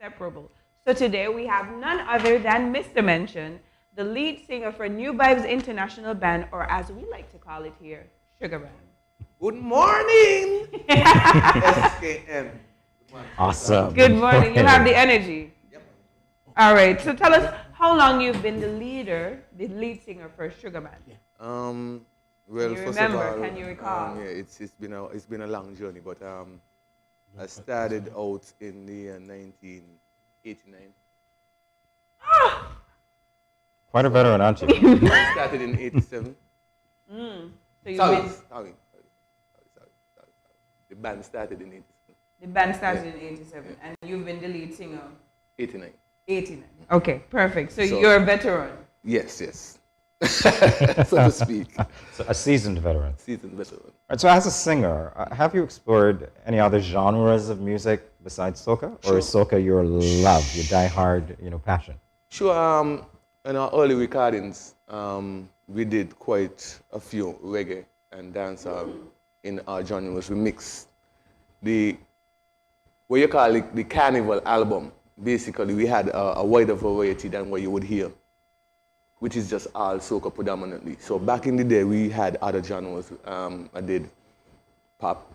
inseparable. So today we have none other than Mr. Mention, the lead singer for NuVybez International Band, or as we like to call it here, Sugar Band. Good morning, SKN. Awesome. Good morning. You have the energy. Yep. All right. So tell us how long you've been the lead singer for Sugar Band. Well, Can you first remember? of all, Can you recall? yeah, it's been a long journey, but I started out in the 1989. Quite a veteran, aren't you? I started in '87. So you've Sorry. been, The band started in '87. the band started in '87, and you've been the lead singer. '89. '89. Okay, perfect. So, So- you're a veteran. Yes. So to speak. So a seasoned veteran. Seasoned veteran. All right, so as a singer, have you explored any other genres of music besides soca? Or is soca your love, your die-hard, passion? Sure. In our early recordings, we did quite a few reggae and dancehall in our genres. We mixed what you call the Carnival album. Basically, we had a wider variety than what you would hear, which is just all soca predominantly. So back in the day, we had other genres. I did pop.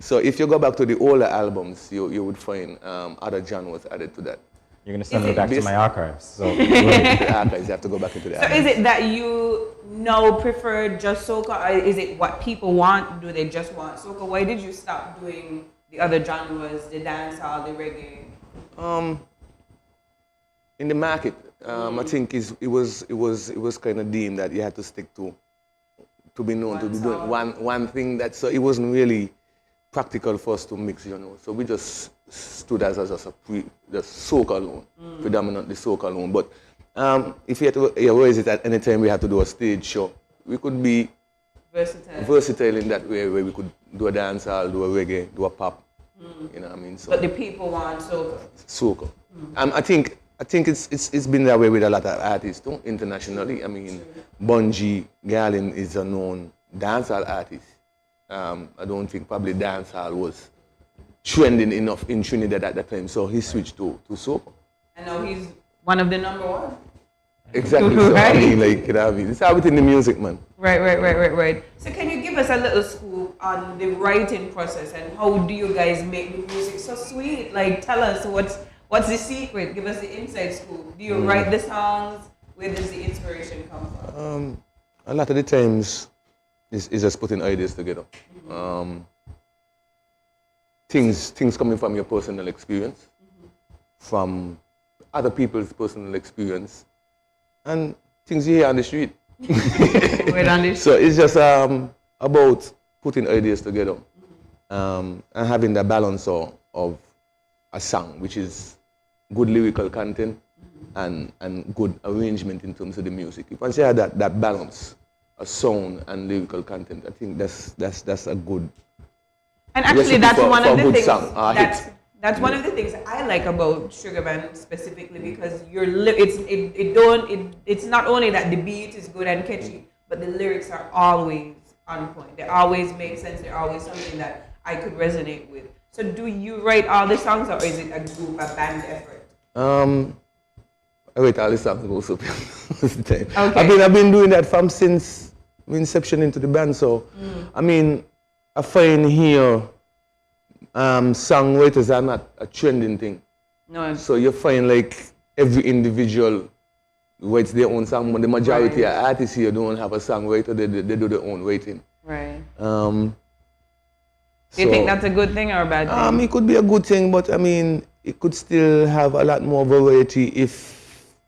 So if you go back to the older albums, you would find other genres added to that. You're going to send me back to my archives. So The archives, you have to go back into the So archives. is it that you now prefer just soca, or is it what people want? Do they just want soca? Why did you stop doing the other genres, the dancehall, the reggae? In the market, I think it was kind of deemed that you had to stick to be known to be doing one thing. That so it wasn't really practical for us to mix, So we just stood as just soca alone, predominantly soca alone. But if you had to raise it at any time, we had to do a stage show. We could be versatile in that way, where we could do a dancehall, do a reggae, do a pop. You know what I mean? So But the people want soca. soca. I think it's been that way with a lot of artists too, internationally. I mean, Bungie Garlin is a known dancehall artist. I don't think probably dancehall was trending enough in Trinidad at that time, so he switched to soca. And now he's one of the number one. Exactly. So Right. I mean, like, you know what I mean? It's all within the music, man. Right. So can you give us a little scoop on the writing process and how do you guys make the music so sweet? Like, tell us what's the secret? Give us the inside scoop. Do you write the songs? Where does the inspiration come from? A lot of the times, it's just putting ideas together. Things coming from your personal experience, from other people's personal experience, and things you hear on the street. Word on this. So it's just about putting ideas together and having the balance of a song, which is good lyrical content and good arrangement in terms of the music. If once you have that balance, a sound and lyrical content, I think that's a good. And actually, recipe that's for one a of the good things. song, That's one of the things I like about Sugar Band specifically, because it's not only that the beat is good and catchy, but the lyrics are always on point. They always make sense. They're always something that I could resonate with. So, do you write all the songs, or is it a group, a band effort? I write all the songs most of the time. Okay. I've been doing that from since inception into the band. So I mean, I find here songwriters are not a trending thing. No. So you find like every individual writes their own song, but the majority of artists here don't have a songwriter. They do their own writing. Right. Do So, you think that's a good thing or a bad thing? it could be a good thing, but I mean, it could still have a lot more variety if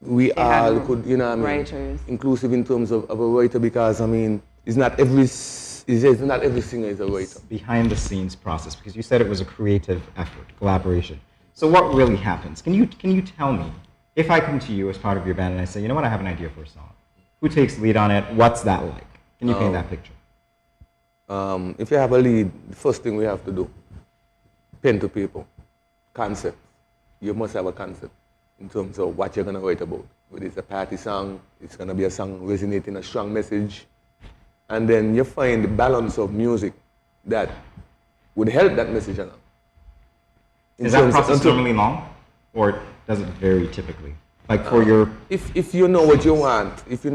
we all could, you know what I mean, writers. inclusive in terms of a writer, because I mean, it's not every singer is a writer. behind the scenes process, because you said it was a creative effort, collaboration. So what really happens? Can you tell me, if I come to you as part of your band and I say, you know what, I have an idea for a song. Who takes lead on it? What's that like? Can you paint that picture? If you have a lead, the first thing we have to do, pen to paper, concept. You must have a concept in terms of what you're going to write about. Whether it's a party song, it's going to be a song resonating a strong message. And then you find the balance of music that would help that message along. Is that process normally long, or does it vary typically? Like for your... If you know what you want, it's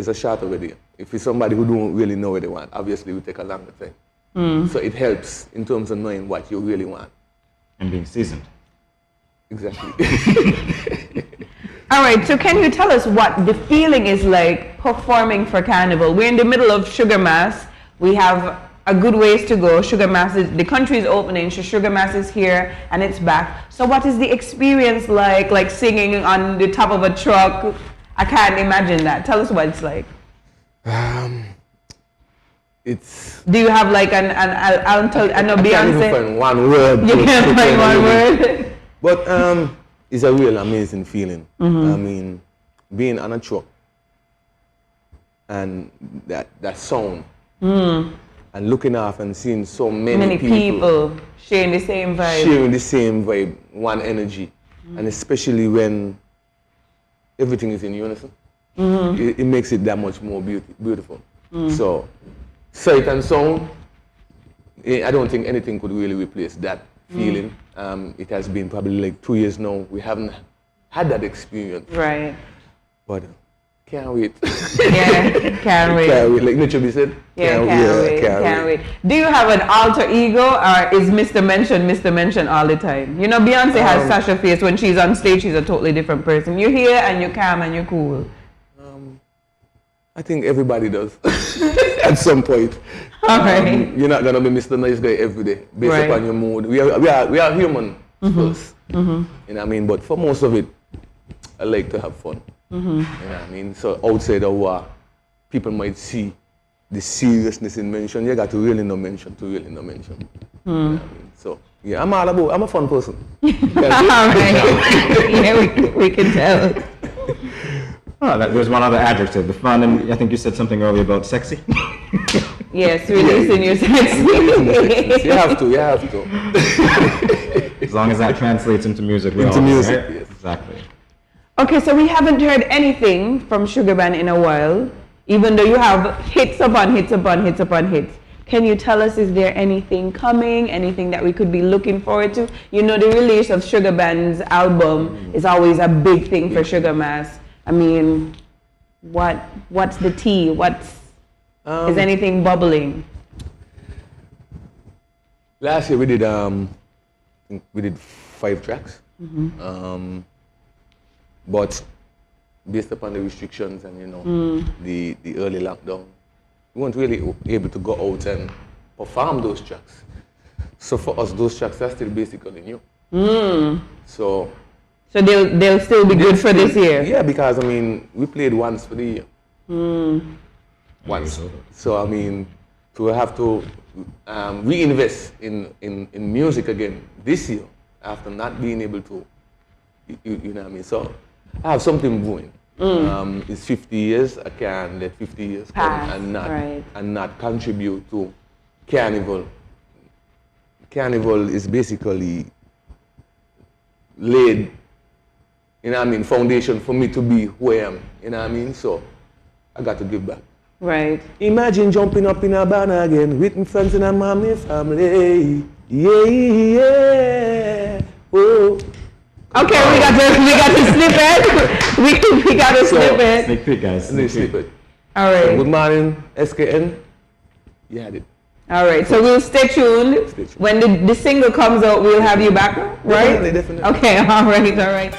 a shorter video. If it's somebody who don't really know what they want, obviously it will take a longer time. So it helps in terms of knowing what you really want. And being seasoned. Exactly. All right, so can you tell us what the feeling is like performing for Carnival? We're in the middle of Sugar Mass. We have a good ways to go. Sugar Mass is, the country is opening, so Sugar Mass is here and it's back. So what is the experience like singing on the top of a truck? I can't imagine that. Tell us what it's like. It's... Do you have like an Beyonce? I can't even find one word. You can't find one word? But it's a real amazing feeling. I mean, being on a truck and that sound and looking off and seeing so many people sharing the same vibe. One energy, and especially when everything is in unison, it makes it that much more beautiful. So, sight and sound, I don't think anything could really replace that feeling. It has been probably like 2 years now. We haven't had that experience. Right. But can't wait. Yeah, can't wait. Can't wait. Like NuVybez said. Can't wait. Do you have an alter ego, or is Mr. Mention all the time? You know, Beyonce has Sasha Fierce. When she's on stage, she's a totally different person. You're here and you're calm and you're cool. I think everybody does at some point. All right. You're not gonna be Mr. Nice Guy every day, based upon your mood. We are human first. You know what I mean? But for most of it, I like to have fun. You know what I mean? So outside of what people might see the seriousness in mention, you got to really know mention to really know mention. You know what I mean? So yeah, I'm a fun person. All right. Yeah, we can tell. Oh, there's one other adjective, the fun, and I think you said something earlier about sexy. Yes, releasing your sexy. You have to. As long as that translates into music. Right? Yes. Exactly. Okay, so we haven't heard anything from Sugar Band in a while, even though you have hits upon hits upon hits upon hits. Can you tell us, is there anything coming, anything that we could be looking forward to? You know, the release of Sugar Band's album is always a big thing for Sugar Mass. I mean, what's the tea? Is anything bubbling? Last year we did 5 tracks. But based upon the restrictions and the early lockdown, we weren't really able to go out and perform those tracks. So for us, those tracks are still basically new. So they'll still be good for this year? Yeah, because I mean, we played once for the year. Once. So I mean, to have to reinvest in music again this year after not being able to, you know what I mean? So I have something brewing. It's 50 years. I can't let 50 years pass and not contribute to Carnival. Carnival is basically laid, you know what I mean, foundation for me to be who I am, you know what I mean? So I got to give back. Right. Imagine jumping up in a band again with my friends and my family. Yeah. Oh. Okay, we got to slip it. We got to slip it. Sneak peek, guys. Slip it. All right. So, good morning, SKN. You had it. All right, so we'll stay tuned. When the single comes out, we'll have you back, right? Definitely. Okay, all right.